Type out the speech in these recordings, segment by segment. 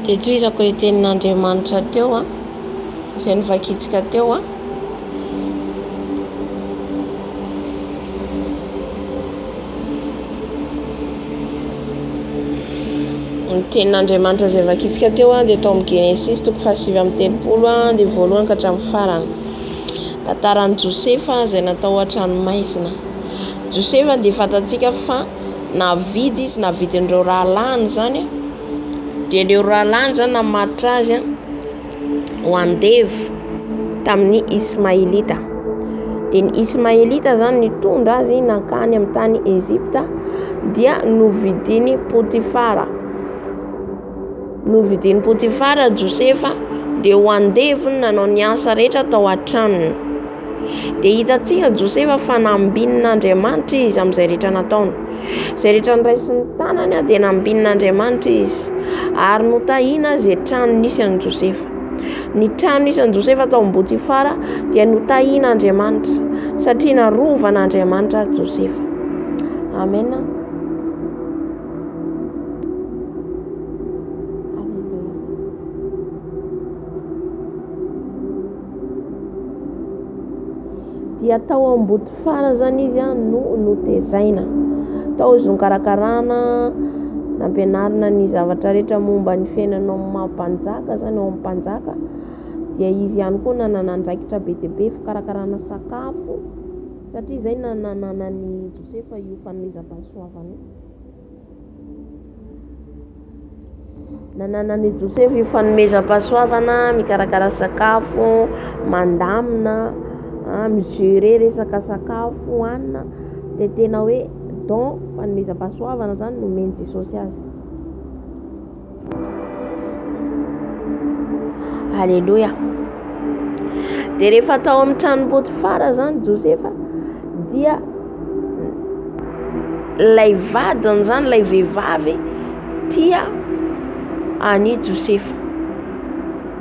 Dia toizako ilay tenin'Andriamanitra teo izay nivakitsika teo ny tenin'Andriamanitra izay vakitsika teo dia tao amin'ny Genesis 7:30 dia voalohany ka hatramin'ny farany. Tantaran'i Josefa izay natao an-tranomaizina. Josefa dia fantatsika fa navidy izy, navidin'ireo rahalany zany dia ireo rahalany zany namatotra azy ho andevy tamin'ny Ismaelita. Dia ny Ismaelita zany nitondra azy nankany amin'ny tany Ezipta dia novidiny Potifara. Novidiny Potifara Josefa dia ho andevy nanao ny asa rehetra tao an-tranony. Dia hitantsika Josefa fa nambinin'Andriamanitra izy amin'izay rehetra nataony. Izay rehetra niraisy ny tanany dia nambinin'Andriamanitra izy ary notahina izay trano nisy an'i Josefa. Ny trano nisy an'i Josefa tao amin'ny Potifara dia notahin'Andriamanitra satria narovan'Andriamanitra Josefa. Amen. Dia tao amin'ny Potifara zany izy notezaina. Tao izy nokarakarana, nampianarina ny zavatra rehetra momba ny fiainanao mampanjaka zany ao amin'ny mpanjaka. Dia izy ihany koa nanandraikitra be dia be fikarakarana sakafo satria izay nananany Josefa io fanomezam-pahasoavana. Nananany Josefa io fanomezam-pahasoavana, mikarakara sakafo, mandamina, migere resaka sakafo hoanina dia tena hoe don fanomezam-pahasoavana zany nomeny Jesosy azy. Halleluja. Dia rehefa tao amin'ny trano Potifara zany Josefa dia lay vadiny zany, lay vehivavy tia any Josefa.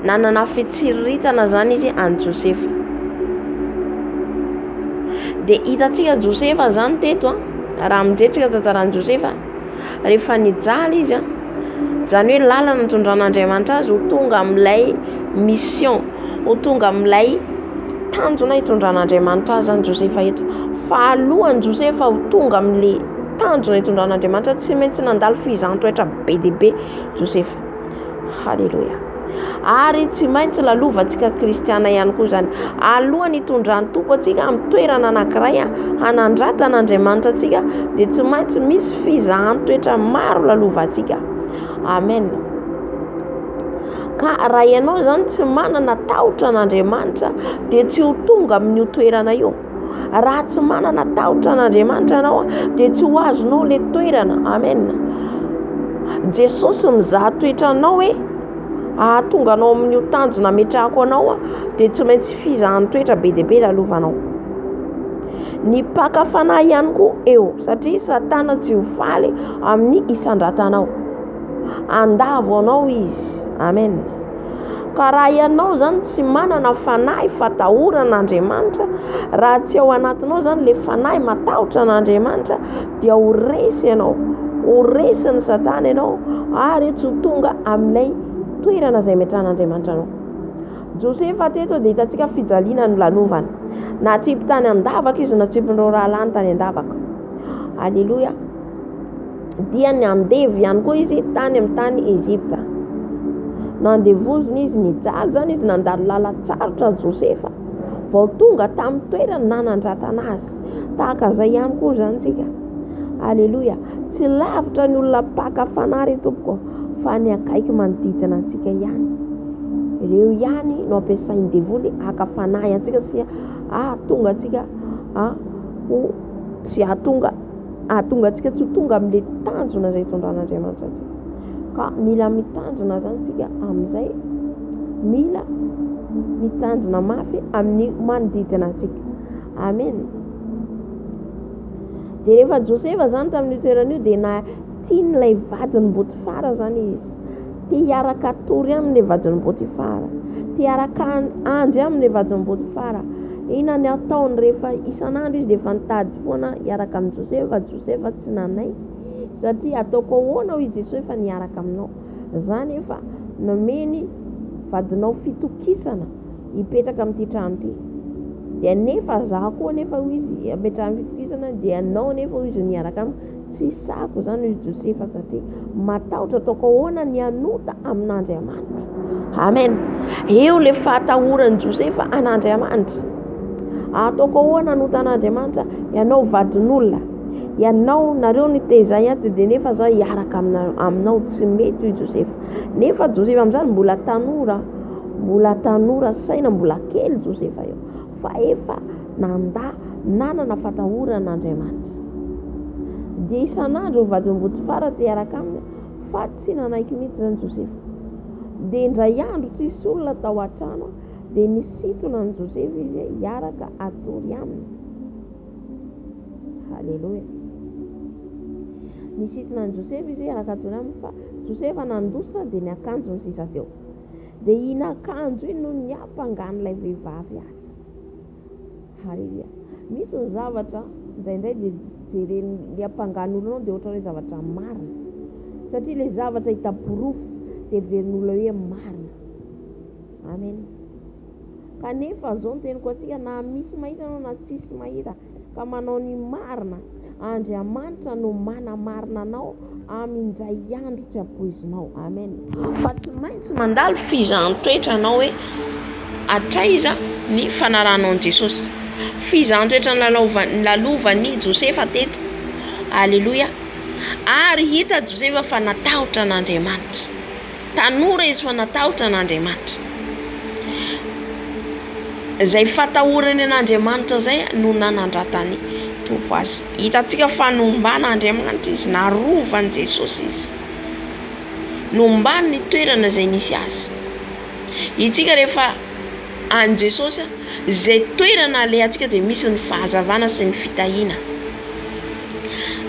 Nanana fitsiriritana zany izy any Josefa. Dia hitantsika Josefa zany teto raha mijetrika tantaran'i Josefa rehefa nijaly izy zany hoe lalana nitondran'Andriamanitra azy ho tonga amin'ilay mission, ho tonga amin'ilay tanjona hitondran'Andriamanitra azy zany Josefa eto. Fa alohan'i Josefa ho tonga amin'ilay tanjona hitondran'Andriamanitra tsy maintsy nandalo fizahanttoetra be dia be Josefa. Halleluja. Ary tsy maintsy lalovantsika kristiana ihany koa zany. Alohan'ny hitondran'ny tompo antsika amin'ny toerana anankiray hanandratan'Andriamanitra antsika dia tsy maintsy misy fizahanttoetra maro lalovantsika. Amen. Ka raha ianao zany tsy manana tahotra an'Andriamanitra dia tsy ho tonga amin'io toerana io. Raha tsy manana tahotra an'Andriamanitra ianao dia tsy ho azonao le toerana. Amen. Jesosy mizaha toetranao hoe ahatonga anao amin'io tanjona metrahako anao dia tsy maintsy fizahanttoetra be dia be lalovanao. Ny mpaka fanahy ihany koa eo satria Satana tsy ho faly amin'ny isandratanao. Andavo anao izy. Amen. Ka raha ianao zany tsy manana fanahy fatahoran'Andriamanitra, raha tsy ao anatinao zany le fanahy matahotra an'Andriamanitra dia ho resy ianao, ho resy ny Satana ianao ary tsy ho tonga amin'ilay toerana izay metrahan'Andriamanitra anao. Josefa teto dia hitantsika fijaliana no lalovana. Natsipy tany andavaka izy, natsipin'ireo rahalany tany andavaka. Halleluja. Dia nandevy ihany koa izy tany amin'ny tany Ezipta. Nandevoziny izy nijaly zany izy nandalo lalatsarotra Josefa vao tonga tamin'ny toerana nanandratana azy. Tahaka izay ihany koa zany tsika. Halleluja. Tsy lavitra ny olona mpaka fanahy tompoko fa ny akaiky manodidina antsika ihany. Ireo ihany no ampiasain'ny devoly haka fanahy antsika sy ahatonga antsika tsy ahatonga antsika tsy tonga amin'ilay tanjona izay hitondran'Andriamanitra antsika. Ka mila mitandrina zany tsika amin'izay, mila mitandrina mafy amin'ny manodidina antsika. Amen. Dia rehefa Josefa zany tamin'io toerana io dia tian'ilay vadiny Potifara zany izy. Tia hiaraka tory amin'ilay vadiny Potifara, tia hiaraka andry amin'ilay vadiny Potifara. Ina ny ataony rehefa isan'andro izy dia efa nitady foana hiaraka amin'ny Josefa. Josefa tsy nanay satria ataoko ahoana hoy Jesosy efa niaraka aminao. Zany efa nomeny vadinao fitokisana hipetraka amin'ity trano ity. Dia nefa za koa nefa hoy izy apetraka amin'ny fitokisana, dia anao nefa hoy izy niaraka aminy. Tsy sako zany hoy Josefa satria matahotra ataoko ahoana ny hanota amin'Andriamanitra. Amen. Eo le fahatahoran'i Josefa an'Andriamanitra. Ataoko ahoana hanota an'Andriamanitra ianao vadin'olona, ianao nareo niteza ato dia nefa za hiaraka aminao, tsy mety hoy Josefa. Nefa Josefa amin'izany mbola tanora saina, mbola kely Josefa eo, fa efa nanana fatahorana Andriamanitra. Dia isan'andro vadin'i Potifara te hiaraka aminy, fa tsy nanaiky mihitsy zany Josefa. Dia indray andro tsisy olona tao an-trano, dia nisitona ny Josefa izy hiaraka atory aminy. Halleluja. Nisitona ny Josefa izy hiaraka atory aminy, fa Josefa nandosa dia niakanjo ny sisa teo. Dia iny akanjo iny no niampangan'ilay vehivavy azy. Halleluja. Misy ny zavatra indraindray dia jereny niampangan'olonao dia ohatra hoe zavatra marina, satria le zavatra hita porofo dia verin'olona hoe marina. Amen. Kanefa zao ny teniko antsika, na misy mahita anao na tsisy mahita, ka manao ny marina, Andriamanitra no manamarina anao amindray andro tsy ampoizinao. Amen. Fa tsy maintsy mandalo fizahanttoetra anao hoe atraiza ny fanaranao Jesosy. Fizahanttoetra ny lalovan'ny Josefa teto. Alleluia. Ary hita Josefa fa natahotra an'Andriamanitra. Tanora izy fa natahotra an'Andriamanitra. Zay fatahorany an'Andriamanitra zay no nanandratany tompo azy. Hitantsika fa nombana Andriamanitra izy, narovany Jesosy izy, nombany ny toerana zay nisy azy. Itsika rehefa an Jesosy, zay toerana alehantsika dia misy ny fahazavana sy ny fitahiana.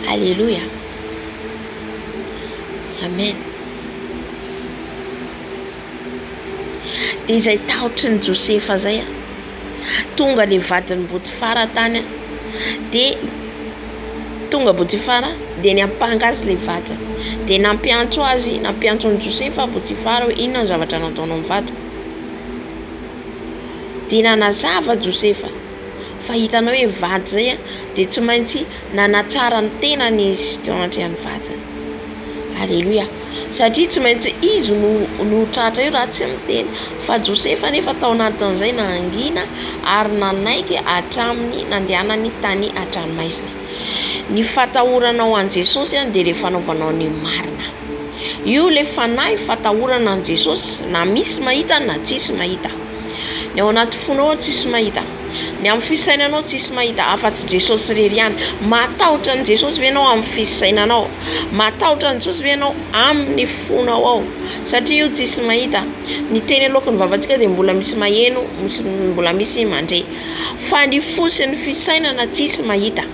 Alleluia. Amen. Dia izay tahotry ny Josefa zay, tonga le vadin'ny Potifara tany, dia tonga Potifara dia niampanga azy le vadiny, dia nampiantso azy, nampiantso ny Josefa Potifara hoe inona ny zavatra nataonao amin'ny vadiko. Dia nanazava Josefa fa hitanao hoe vady zay dia tsy maintsy nanatsara ny tenany izy teo anatrehany vadiny. Alleluia. Satria tsy maintsy izy no tratra io raha tsy miteny, fa Josefa nefa tao anatin'izay nangina ary nanaiky hatramin'ny nandehanany tany an-tranomaizina. Ny fatahoranao an Jesosy dia le fanaovanao ny marina. Io le fanahy fatahorana an Jesosy, na misy mahita na tsisy mahita. Ny ao anaty fonao tsisy mahita, ny amin'ny fisainanao tsisy mahita, afa-tsy Jesosy rery ihany. Matahotra ny Jesosy ve ianao amin'ny fisainanao, matahotra ny Jesosy ve ianao amin'ny fonao ao, satria io tsisy mahita. Ny teny alohan'ny vavantsika dia mbola misy maheno, mbola misy mandre, fa ny fo sy ny fisainana tsisy mahita.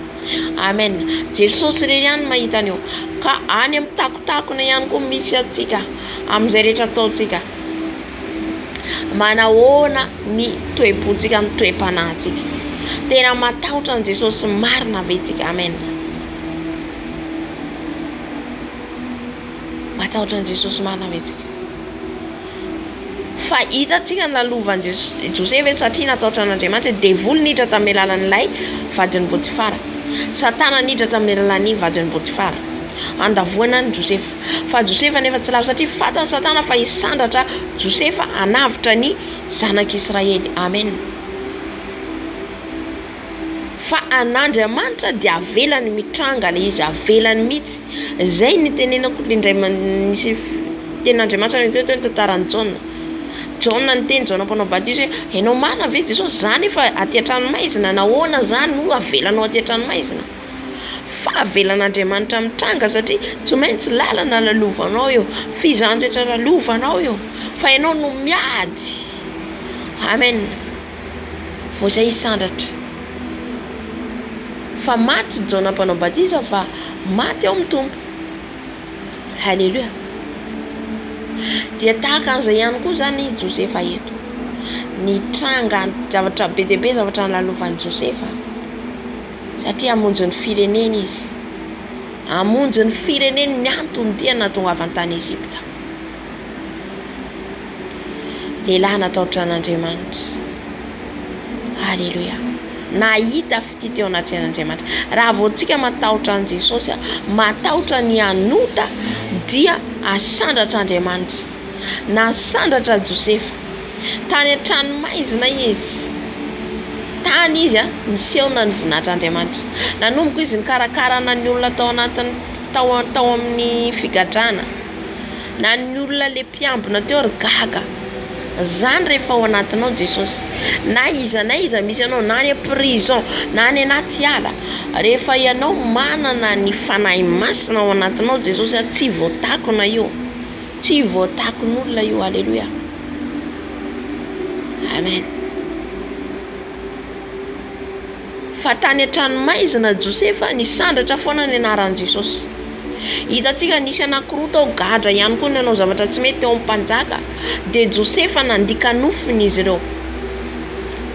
Amen. Jesosy rery ihany mahita an'io, ka any amin'ny takotakona ihany koa misy atsika amin'izay rehetra ataontsika. Manahoana ny toe-pontsika, ny toe-panahintsika. Tena matahotra ny Jesosy marina ve tsika. Amen. Matahotra ny Jesosy marina ve tsika. Fa hitantsika ny lalovan'i Josefa satria natahotra an'Andriamanitra, devoly niditra tamin'ny alalan'ilay vadin'ny Potifara. Satana niditra tamin'ny alalan'ny vadin'ny Potifara, andavoana ny Josefa. Fa Josefa nefa tsy lavo satria fantany Satana fa hisandratra Josefa hanavitra ny zanak'Israely. Amen. Fa an'Andriamanitra dia avelany mitranga le izy, avelany mihitsy. Zay ny tenenako indray misy ten'Andriamanitra ny tantaran'i Jaona ny teny Jaona mpanao batizo hoe ianao marina ve Jesosy zany efa aty an-tranomaizina, nahoana zany no avelanao aty an-tranomaizina. Fa avelan'Andriamanitra mitranga satria tsy maintsy lalana lalovanao eo, fizahanttoetra lalovanao eo, fa ianao no miady. Amen. Vao zay hisandratra. Fa maty Jaona mpanao batizo fa maty ao amin'ny tompo. Halleluja. Dia tahaka an'izay ihany koa zany Josefa eto, ny tranga zavatra be dia be, zavatra nalalovan'i Josefa, satria hamonjy ny firenena izy, hamonjy ny firenena ny antony dia nahatongavany tany Ezipta. lehilahy natahotra an'Andriamanitra. Haleloia. Nahita fity teo anaty an'Andriamanitra. Raha vao tsika matahotra an' Jesosy, matahotra ny anota, dia asandratra Andriamanitra. Nasandratra Josefa tany an-tranomaizina izy. Tany izy nisehona ny voninatr'Andriamanitra. Nanomboka izy nikarakarana ny olona tao amin'ny figadrana. Na ny olona le mpiambina teo ry gaga. Zany rehefa ao anatinao Jesosy. Na iza misy anao, na ny prison, na ny anaty ala. Rehefa ianao manana ny fanahy masina ao anatinao Jesosy, tsy voatakona io. Tsy voatakon'olona io. Haleluia. Amen. Fa tany an-tranomaizina Josefa nisandratra foana ny anaran'i Jesosy. Hitantsika nisy anankiroa tao gadra ihany koa nanao zavatra tsy mety eo am-panjaka, dia Josefa nandika nofiny izy ireo.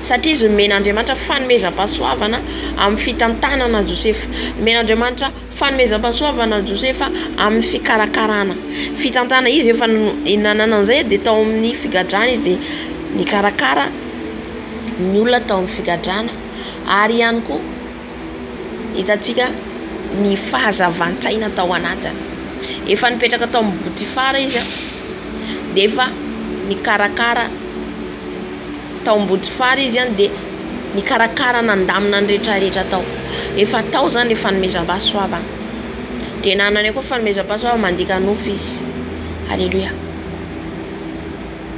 Satria izy men'Andriamanitra fanomezam-pahasoavana amin'ny fitantanana Josefa. Men'Andriamanitra fanomezam-pahasoavana Josefa amin'ny fikarakarana. Fitantana izy efa nanana an'izay dia tao amin'ny figadrana izy dia nikarakara ny olona tao amin'ny figadrana. Ary ihany koa hitantsika ny fahazavan-tsaina tao anatiny. Efa nipetraka tao amin'ny Botifara izy dia efa nikarakara tao amin'ny Botifara izy dia nikarakara nandamina ny rehetrarehetra tao. Efa tao zany le fanomezam-pahasoavana. Dia nanana koa fanomezam-pahasoavana mandika nofy izy. Haleluia.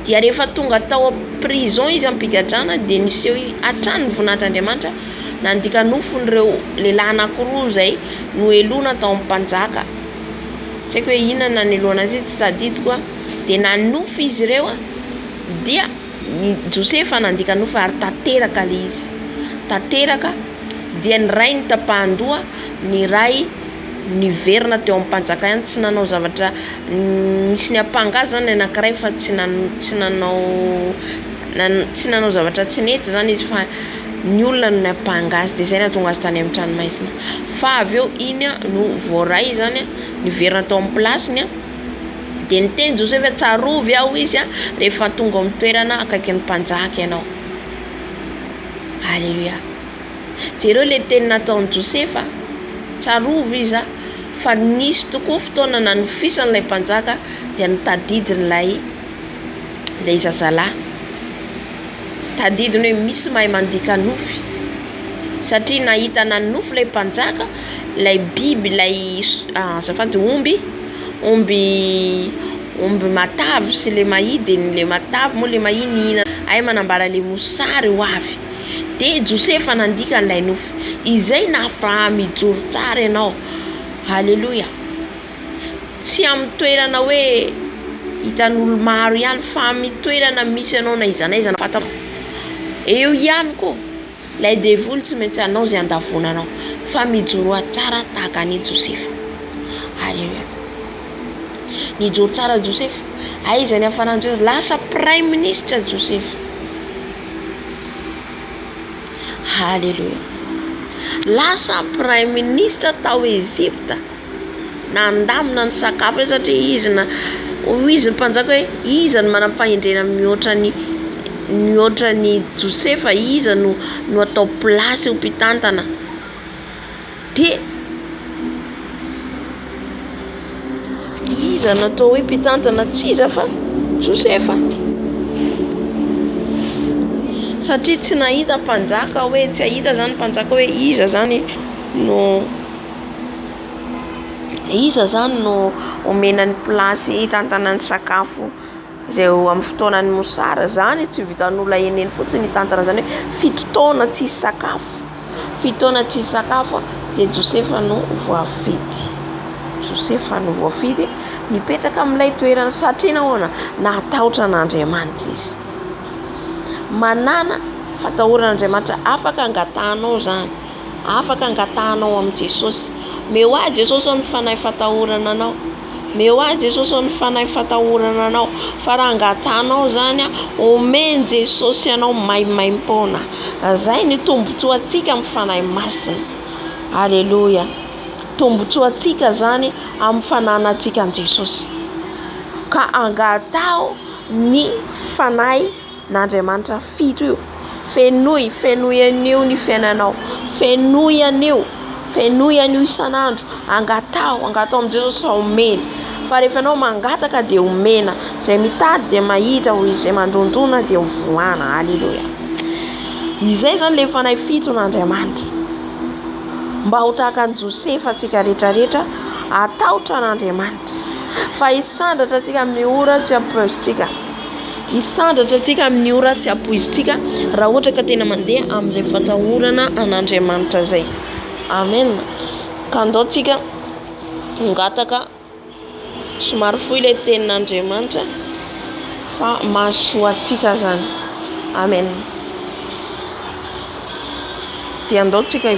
Dia rehefa tonga tao prison izy amin'ny mpigadrana dia niseho hatrany ny voninatr'Andriamanitra nandika nofon'ireo lehilahy anankiroa izay noelona tao amin'ny mpanjaka. Tsy haiko hoe inona naneloana azy tsy tadidiko. Dia nanofy izy ireo dia Josefa nandika nofy ary tanteraka le izy. Tanteraka dia ny ray nitapahan-doha, ny ray niverina teo amin'ny mpanjaka ihany, tsy nanao zavatra. Nisy ny ampangazy zany anankiray fa tsy nanao zavatra tsy nety zany izy, fa ny olona no nampangazy. Dia izay nahatonga azy tany amin'ny tranomaizina. Fa avy eo iny no voaray zany niverina tao amin'ny plasiny. Dia niteny Josefa tsarovy aho izy rehefa tonga amin'ny toerana akaikin'ny mpanjaka ianao. Haleluia. Jereo le teny nataon'i Josefa, tsarovy izy fa nisy tokoa fotoana nanofisan'ilay mpanjaka dia nitadidin'ilay zazalahy. Tadidiny hoe misy mahay mandika nofy. Satria nahita nanofy ilay mpanjaka, ilay biby, ilay azafady omby matavy sy le mahidy, le matavy moa le mahiny ay manambara le mosary ho avy. Dia Josefa nandika n'ilay nofy. Izay nahafaha mijoro tsara ianao. Haleluia. Tsy amin'ny toerana hoe hitan'olo maro ihany, fa amin'ny toerana misy anao na iza fata. Eo ihany koa ilay devoly tsy maintsy anao izay andavonanao, fa mijoro tsara tahaka ny Josefa. Haleluia. Nijoro tsara Josefa. Aiza ny hafarany Josefa? Lasa prime ministre Josefa. Haleluia. Lasa prime ministre tao Ezipta. Nandamina ny sakafo satria izy ny mpanjaka hoe iza ny manam-pahendrena mihoatra ny Josefa, iza no atao plasy ho mpitantana. Dia iza natao hoe mpitantana tsy iza fa Josefa. Satria tsy nahita mpanjaka hoe, tsy ahita zany mpanjaka hoe iza zany no omenany plasy hitantanany sakafo izay amin'ny fotoanany mosara. Zany tsy vitan'olona eneny fotsiny hitantana zany hoe fito taona tsisy sakafo. Fito taona tsisy sakafo dia Josefa no voafidy. Josefa no voafidy nipetraka amin'ilay toerana satria nahoana? Natahotra an'Andriamanitra izy. Manana fatahoran'Andriamanitra afaka angatahanao zany. Afaka angatahanao amin'ny Jesosy. Meo ahy Jesosy ao ny fanahy fatahorana anao. Meo ahy Jesosy ao ny fanahy fatahorana anao. Fa raha angatahanao zany omeny Jesosy anao maimaim-poana. Zay ny tombotsoantsika amin'ny fanahy masina. Haleluia. Tombotsoantsika zany amin'ny fananantsika an Jesosy. Ka angatao ny fanahy n'Andriamanitra fito io. Fenoy anio ny fiainanao, fenoy anio isan'andro, angatao amin'i Jesosy omena. Fa rehefa anao mangataka dia omena, izay mitady dia mahita, izay mandondona dia voana. Haleloia. Izay zany le fanahy fito n'Andriamanitra. Mba ho tahaka ny Josefa antsika rehetrarehetra, atahotra n'Andriamanitra. Fa hisandratra antsika amin'ny ora tsy ampoizintsika. Hisandratra antsika amin'ny ora tsy ampoizintsika raha ohatra ka tena mandeha amin'izay fatahorana an'Andriamanitra zay. Amen. Ka andao tsika ngataka somary fohy ilay tenin'Andriamanitra fa mahasoa antsika zany. Amen. Dia andao tsika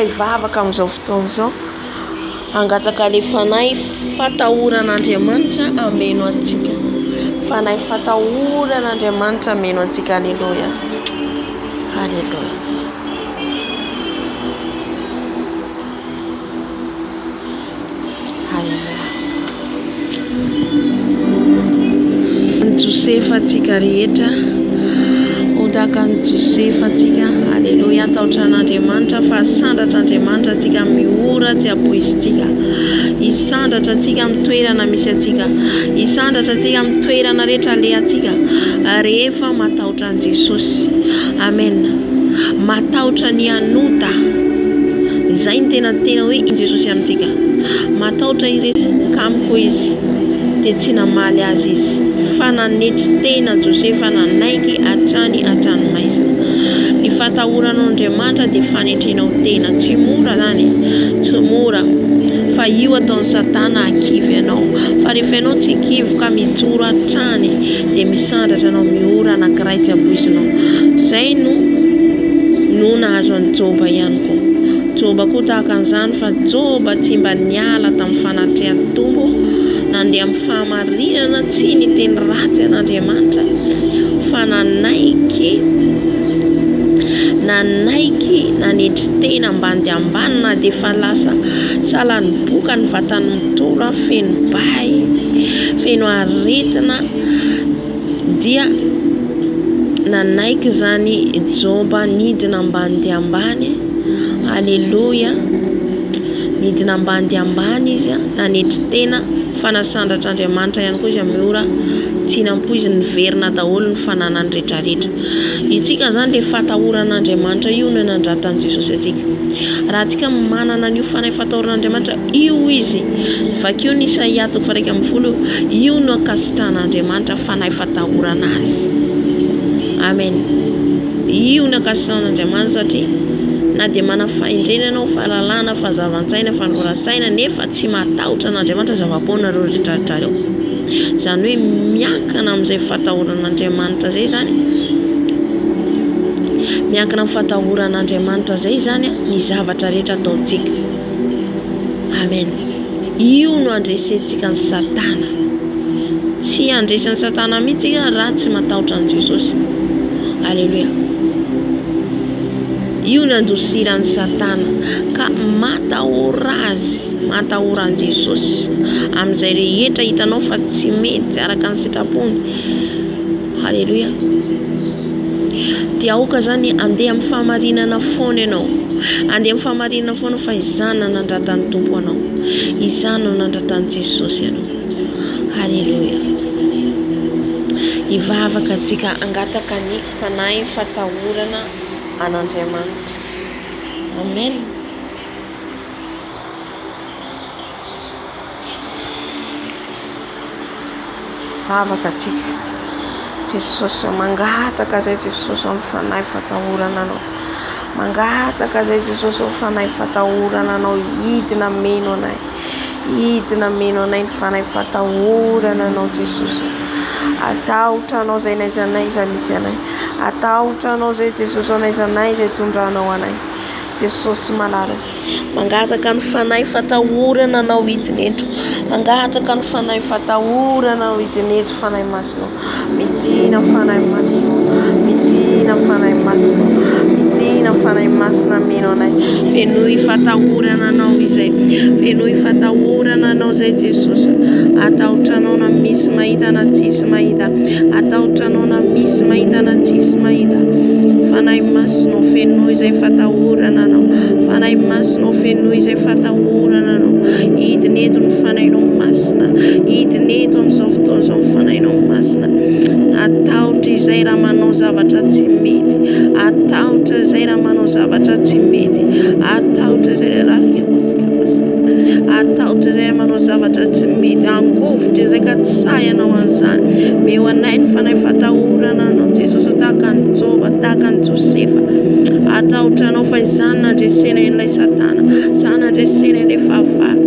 hivavaka amin'izao fotoana izao, angataka le fanahy fatahoran'Andriamanitra ameno antsika. Fanahy fatahoran'Andriamanitra ameno antsika. Haleluia. Haleluia. Haleluia. Josefa antsika rehetra, tahaka ny Josefa antsika. Haleluia. Atahotra n'Andriamanitra fa sandratra Andriamanitra antsika amin'ny ora tsy ampoizintsika. Hisandratra antsika amin'ny toerana misy antsika, hisandratra antsika amin'ny toerana rehetra alehantsika rehefa matahotra an' Jesosy. Amen. Matahotra ny anota, izay ny tena hoe in Jesosy amintsika. Matahotra iresy kamiko izy dia tsy namaly azy izy, fa nanetry tena Josefa nanaiky hatrany maizina. Ny fatahoran'Andriamanitra dia fanetrenao tena, tsy mora zany, tsy mora. Fa io ataon'ny Satana hakivy ianao. Fa rehefa ianao tsy kivy ka mijoro hatrany dia misandratra anao amin'ny ora anankiray tsy ampoizinao. Zay no nahazo an'i Joba ihany koa. Joba koa tahaka an'izany, fa Joba tsy mba niala tamin'ny fanatrehan'ny Tompo, nandeha amin'ny fahamarinana, tsy niteny ratsy an'Andriamanitra, fa nanaiky nanetry tena ambany dia ambany, na dia efa lasa salan'ny boka ny vatany mitoro, feno bay, feno aretina, dia nanaiky zany Joba nidina ambany dia ambany. Haleluia. Nidina ambany dia ambany izy, nanetry tena, fa nasandratra Andriamanitra ihany koa izy amin'ny ora tsy nampoiziny, niverina daholo ny fananany rehetrarehetra. Itsika zany le fatahoran'Andriamanitra io no nandratan'i Jesosy atsika. Raha antsika manana an'io fanahy fatahoran'Andriamanitra io izy, vakio ny Isaia 1:10, io no akasitran'Andriamanitra fanahy fatahorana azy. Amen. Io no akasitran'Andriamanitra satria na dia mana fahendrena ianao, fahalalana, fahazavan-tsaina, fanoran-tsaina, nefa tsy matahotra n'Andriamanitra zava-poana reo rehetrarehetra reo. Zany hoe miankina amin'izay fatahoran'Andriamanitra zay zany, miankina amin'ny fatahoran'Andriamanitra zay zany ny zavatra rehetra ataontsika. Amen. Io no andresentsika ny Satana. Tsy andresan'ny Satana mihitsy raha tsy matahotra an' Jesosy. Haleluia. Io no andosiran'ny Satana ka matahora an' Jesosy amin'izay rehetra hitanao fa tsy mety araka ny sitrapony. Haleluia. Dia aoka zany andeha amin'ny fahamarinana foana ianao, andeha amin'ny fahamarinana foana fa izany no nandratan'ny Tompo anao, izany no nandratan'i Jesosy ianao. Haleluia. Hivavaka antsika angataka ny fanahy fatahorana an'Andriamanitra. Amen. Vavaka antsika. Jesosy, mangataka zay Jesosy amin'ny fanahy fatahorana anao. Mangataka zay Jesosy amin'ny fanahy fatahorana anao. Hidina meno anay. Hidina meno anay ny fanahy fatahorana anao Jesosy. Atahotra anao zay n'aiza n'aiza misy anay. Atahotra anao zay Jesosy n'aiza n'aiza hitondranao anay. Jesosy malaro. Mangataka ny fanahy fatahorana anao hidina eto. Mangataka ny fanahy fatahorana anao hidina eto, fanahy masinao. Midina fanahy masinao. Midina fanahy masinao. Midina fanahy masina meno anay. Feno ifatahorana anao izay, feno ifatahorana anao zay Jesosy. Atahotra anao na misy mahita na tsisy mahita, atahotra anao na misy mahita na tsisy mahita. Fanahy masonao feno izay fatahorana anao, fanahy masonao feno izay fatahorana anao. Hidina eto ny fanahinao masina, hidina eto amin'izao fotoana izao ny fanahinao masina. Atahotra izay raha manao zavatra tsy mety, atahotra izay raha manao zavatra tsy mety, atahotra izay raha atahotra izay manao zavatra tsy mety, angovitra izay ka tsy sahanao an'izany. Meo anay ny fanahy fatahorana anao Jesosy, tahaka ny Joba, tahaka ny Josefa. Atahotra anao fa izany nandresena ilay Satana, izany nandresena ilay fahavalo.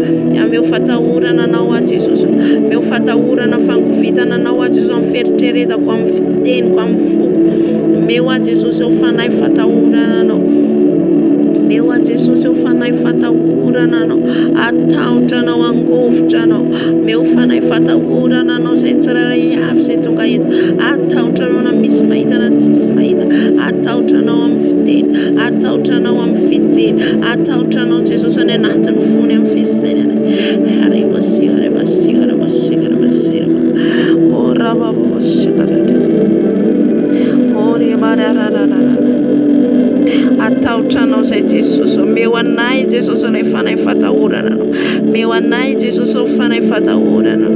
Meo fatahorana anao a Jesosy, meo fatahorana fangovitana anao a Jesosy amin'ny fieritreretako, amin'ny fiteniko, amin'ny foko. Meo a Jesosy eo fanahy fatahorana anao, meo a Jesosy eo fanahy fatahorana anao. Atahotra anao, angovitra anao, meo fanahy fatahorana anao zay tsiraray avy izay tonga eto. Atahotra anao na misy mahita na tsisy mahita, atahotra anao amin'ny fiteny, atahotra anao amin'ny fiteny, atahotra anao Jesosy any anatin'ny fony amin'ny fisainana. Atahotra anao zay Jesosy, meo anay Jesosy ilay fanahy fatahorana anao, meo anay Jesosy ilay fanahy fatahorana anao.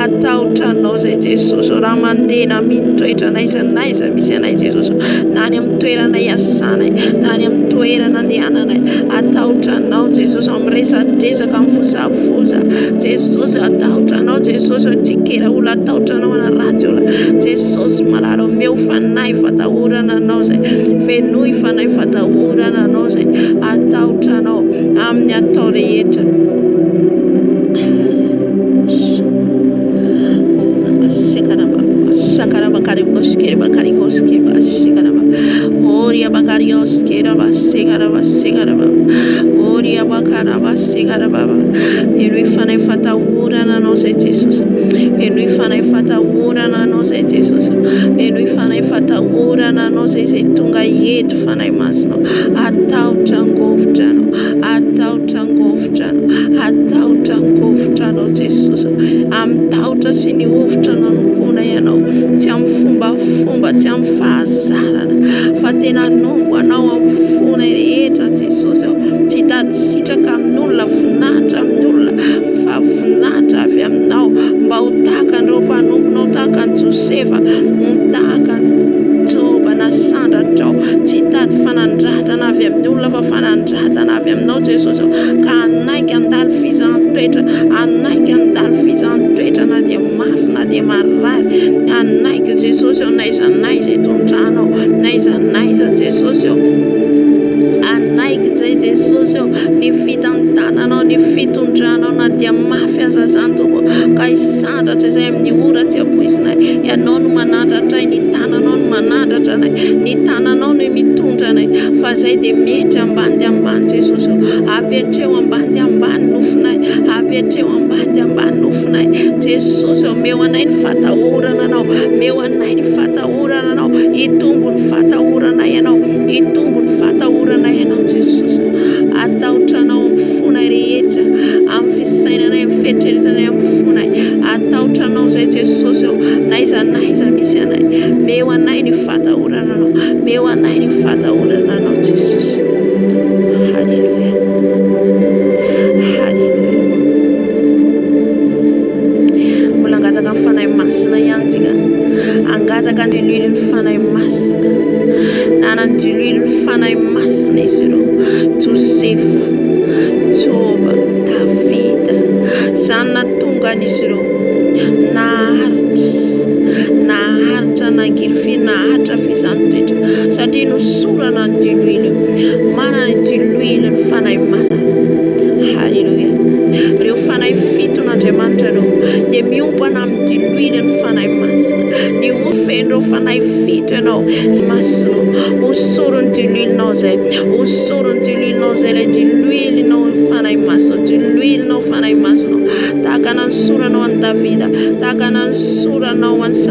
Atahotra anao zay Jesosy, raha mandeha na mitoetra naiza misy anay Jesosy, na any amin'ny toerana iasanay, na any amin'ny toerana andehananay. Atahotra anao Jesosy amin'ny resadresaka, amin'ny fozavoza Jesosy. Atahotra anao Jesosy, tsikera olona atahotra anao anaratsy olona Jesosy malala. Meo fanahy fatahorana anao zay, fenoy fanahy fatahorana anao zay. Atahotra anao amin'ny atao rehetra. Sakaraba karikoskere bakarikoskeba sikaraba oria bakarioskera basikaraba sikaraba oria bakaraba sikaraba. Eno fanahy fatahorana anao zay Jesosy, eno fanahy fatahorana anao zay Jesosy, eno fanahy fatahorana anao zay tonga eto fanahy masonao. Atahotra angovitra anao, atahotra angovitra anao, atahotra angovitra anao Jesosy. Amin'ny tahotra sy ny ovitra nanompoana ianao, tsy amin'ny fombafomba, tsy amin'ny fahazarana, fa tena nombo anao amin'ny fona rehetra Jesosy. Tsy tady sitraka amin'olona, voninahitra amin'olona, fa voninahitra avy aminao, mba ho tahaka an'ireo mpanomponao, tahaka ny Josefa, tahaka ny Joba na sandratrao. Tsy tady fanandratana avy amin'ny olona, fa fanandratana avy aminao Jesosy. Ka anaiky andalo fizaham-toetra, anaiky andalo fizaham-toetra, na dia mafy na dia marary. Anaiky Jesosy naiza naiza eto an-tranao, naiza naiza Jesosy anaiky zay Jesosy ny fitantananao, ny fitondranao, na dia mafy aza zany tompoko. Ka hisandratra izay amin'ny ora tsy ampoisinay. Ianao no manandratra ay, ny tananao no manandratra anay, ny tananao no mitondra anay. Fa zay dia mety ambany dia ambany Jesosy, apetreo ambany dia ambany nofinay, apetreo ambany dia ambany nofinay Jesosy. Meo anay ny fatahorana anao, meo anay ny fatahorana anao, hitombo ny fatahorana ianao, hitombo ny fatahorana ianao Jesosy. Atahotra anao amin'ny fonay rehetra, amin'ny fisainanay, amin'ny fieritreretanay, amin'ny fonay. Atahotra anao zay Jesosy, naiza naiza misy anay. Meo anay ny fatahorana anao, meo anay ny fatahorana anao Jesosy. Halleluja, halleluja. Mbola angataka ny fanahy masina ihany tsika, angataka ny diloilon'ny fanahy masina, nanandiloilon'ny fanahy masina izy ireo. Josefa, Joba, Davida, izany natonga an'izy ireo naharitra nangirify, naharitra fizaham-toetra, satria nosorana ny diloilo, manana ny diloilo ny fanahy masina. Halleluja. Ireo fanahy fito n'Andriamanitra ireo dia miompana amin'ny diloilo ny fanahy masina. Ny ofen'ireo fanahy fito ianao masina, osoro ny diloilonao zay, osoro ny diloilonao zay, ilay diloilonao ny fanahy masina, diloilonao fanahy masina. Tahaka nansoranao an'i Davida, tahaka nansoranao an'i